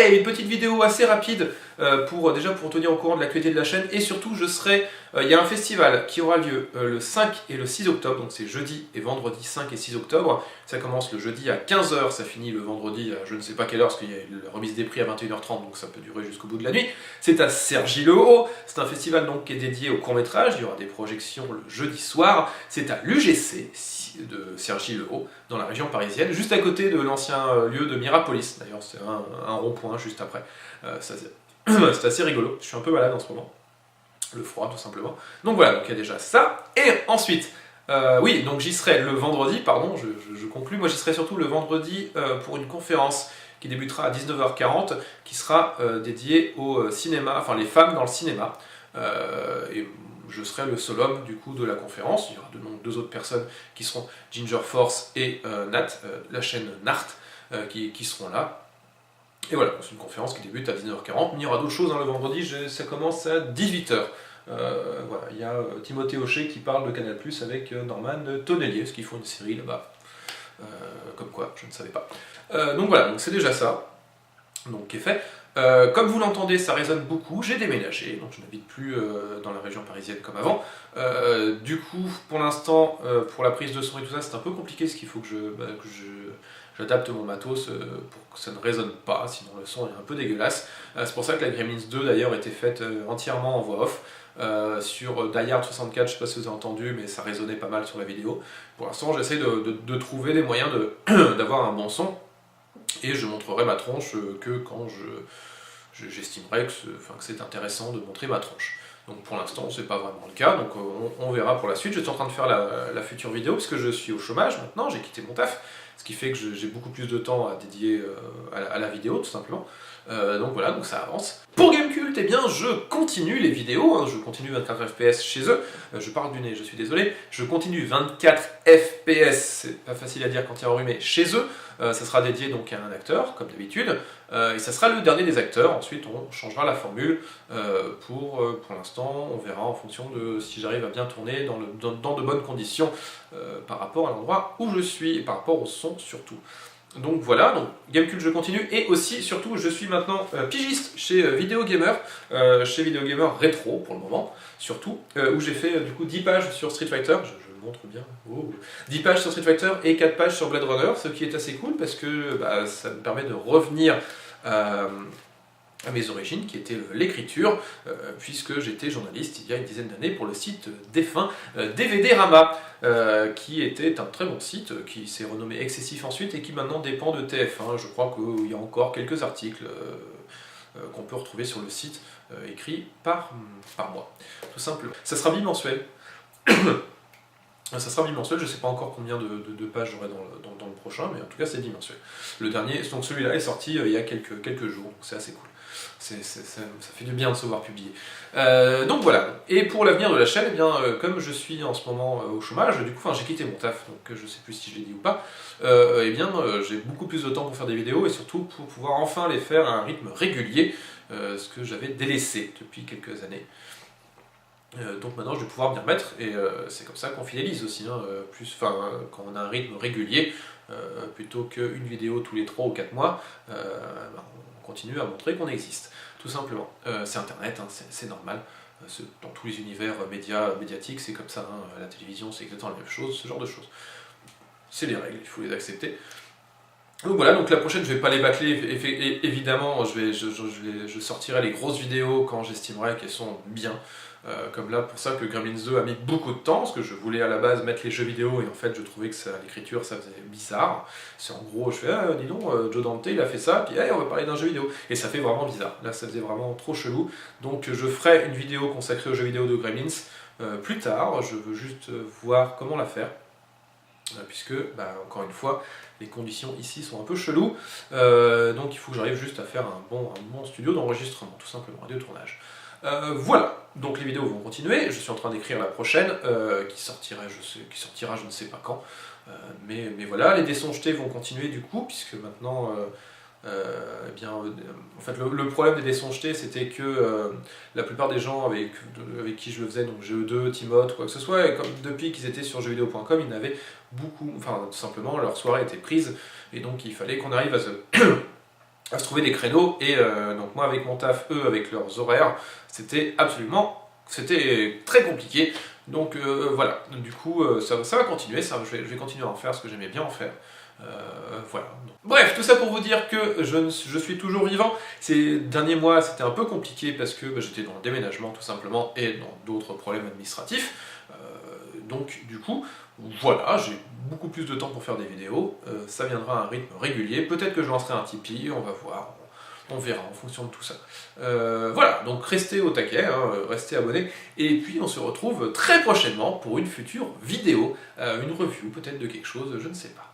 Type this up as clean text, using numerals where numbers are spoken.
Ouais, une petite vidéo assez rapide déjà pour tenir au courant de l'actualité de la chaîne, et surtout il y a un festival qui aura lieu le 5 et le 6 octobre, donc c'est jeudi et vendredi 5 et 6 octobre. Ça commence le jeudi à 15 h, ça finit le vendredi à je ne sais pas quelle heure, parce qu'il y a la remise des prix à 21 h 30, donc ça peut durer jusqu'au bout de la nuit. C'est à Cergy-le-Haut, c'est un festival donc qui est dédié au court-métrage, il y aura des projections le jeudi soir, c'est à l'UGC de Cergy-le-Haut, dans la région parisienne, juste à côté de l'ancien lieu de Mirapolis, d'ailleurs c'est un rond-point juste après. C'est assez rigolo, je suis un peu malade en ce moment, le froid tout simplement. Donc voilà, donc il y a déjà ça, et ensuite, oui, donc j'y serai le vendredi, pardon, je conclus, moi j'y serai surtout le vendredi pour une conférence qui débutera à 19 h 40, qui sera dédiée au cinéma, enfin les femmes dans le cinéma, et je serai le seul homme du coup de la conférence. Il y aura donc deux autres personnes qui seront Ginger Force et Nat, la chaîne Nart, qui seront là. Et voilà, c'est une conférence qui débute à 19 h 40, mais il y aura d'autres choses le vendredi, ça commence à 18 h. Voilà, il y a Timothée Hochet qui parle de Canal+, avec Norman Tonnelier, parce qu'ils font une série là-bas. Comme quoi, je ne savais pas. Donc voilà, donc c'est déjà ça, donc qui est fait. Comme vous l'entendez, ça résonne beaucoup, j'ai déménagé, donc je n'habite plus dans la région parisienne comme avant. Du coup, pour l'instant, pour la prise de son et tout ça, c'est un peu compliqué, parce qu'il faut que j'adapte mon matos pour que ça ne résonne pas, sinon le son est un peu dégueulasse. C'est pour ça que la Gremlins 2 d'ailleurs était faite entièrement en voix off. Sur Die Hard 64, je sais pas si vous avez entendu, mais ça résonnait pas mal sur la vidéo. Pour l'instant, j'essaie de trouver des moyens d'avoir un bon son, et je montrerai ma tronche que quand j'estimerai que c'est intéressant de montrer ma tronche. Donc pour l'instant, c'est pas vraiment le cas, donc on verra pour la suite. Je suis en train de faire la future vidéo, parce que je suis au chômage maintenant, j'ai quitté mon taf, ce qui fait que j'ai beaucoup plus de temps à dédier à la vidéo, tout simplement. Donc voilà, donc ça avance. Pour Gamecult, eh bien, je continue les vidéos, hein, je continue 24 FPS chez eux, je parle du nez, je suis désolé, je continue 24 FPS, c'est pas facile à dire quand il y a enrhumé, chez eux. Ça sera dédié donc à un acteur, comme d'habitude, et ça sera le dernier des acteurs. Ensuite on changera la formule, pour l'instant on verra en fonction de si j'arrive à bien tourner dans de bonnes conditions par rapport à l'endroit où je suis, et par rapport au son surtout. Donc voilà, donc Gamecult je continue, et aussi surtout je suis maintenant pigiste chez Video Gamer, Rétro pour le moment, surtout, où j'ai fait du coup 10 pages sur Street Fighter, je le montre bien, 10 pages sur Street Fighter et 4 pages sur Blade Runner, ce qui est assez cool parce que ça me permet de revenir à mes origines, qui étaient l'écriture, puisque j'étais journaliste il y a une dizaine d'années pour le site défunt DVD Rama, qui était un très bon site, qui s'est renommé Excessif ensuite, et qui maintenant dépend de TF1. Je crois qu'il y a encore quelques articles qu'on peut retrouver sur le site, écrits par moi, tout simplement. Ça sera bimensuel. Ça sera bimensuel, je ne sais pas encore combien de pages j'aurai dans le prochain, mais en tout cas c'est bimensuel. Le dernier, donc celui-là est sorti il y a quelques jours, donc c'est assez cool. Ça fait du bien de se voir publier. Donc voilà, et pour l'avenir de la chaîne, eh bien, comme je suis en ce moment au chômage, du coup j'ai quitté mon taf, donc je ne sais plus si je l'ai dit ou pas, eh bien j'ai beaucoup plus de temps pour faire des vidéos, et surtout pour pouvoir enfin les faire à un rythme régulier, ce que j'avais délaissé depuis quelques années. Donc maintenant je vais pouvoir m'y remettre, et c'est comme ça qu'on fidélise aussi, hein, quand on a un rythme régulier, plutôt qu'une vidéo tous les 3 ou 4 mois, on continue à montrer qu'on existe, tout simplement. C'est internet, hein, c'est normal, dans tous les univers médiatiques c'est comme ça, hein, la télévision c'est exactement la même chose, ce genre de choses. C'est les règles, il faut les accepter. Donc voilà, donc la prochaine je vais pas les bâcler, évidemment, je sortirai les grosses vidéos quand j'estimerai qu'elles sont bien. Comme là, pour ça que Gremlins 2 a mis beaucoup de temps, parce que je voulais à la base mettre les jeux vidéo, et en fait je trouvais que l'écriture ça faisait bizarre. C'est en gros, je fais dis donc, Joe Dante il a fait ça, puis on va parler d'un jeu vidéo. Et ça fait vraiment bizarre, là ça faisait vraiment trop chelou. Donc je ferai une vidéo consacrée aux jeux vidéo de Gremlins plus tard, je veux juste voir comment la faire. Puisque, encore une fois, les conditions ici sont un peu cheloues, donc il faut que j'arrive juste à faire un bon studio d'enregistrement, tout simplement, et de tournage. Voilà, donc les vidéos vont continuer, je suis en train d'écrire la prochaine, qui sortira je ne sais pas quand, mais voilà, les dés sont jetés vont continuer du coup, puisque maintenant, en fait le problème des dés sont jetés c'était que la plupart des gens avec qui je le faisais, donc GE2, Timoth, quoi que ce soit, et comme depuis qu'ils étaient sur jeuxvideo.com, ils n'avaient beaucoup, tout simplement leur soirée était prise, et donc il fallait qu'on arrive à se trouver des créneaux, et donc moi avec mon taf, eux avec leurs horaires, c'était très compliqué. Donc voilà, du coup ça va continuer, je vais continuer à en faire ce que j'aimais bien en faire. Voilà. Bref, tout ça pour vous dire que je suis toujours vivant. Ces derniers mois, c'était un peu compliqué parce que j'étais dans le déménagement tout simplement et dans d'autres problèmes administratifs. Donc du coup, voilà, j'ai beaucoup plus de temps pour faire des vidéos. Ça viendra à un rythme régulier. Peut-être que je lancerai un Tipeee, on va voir. On verra en fonction de tout ça. Voilà, donc restez au taquet, hein, restez abonnés. Et puis on se retrouve très prochainement pour une future vidéo, une review peut-être de quelque chose, je ne sais pas.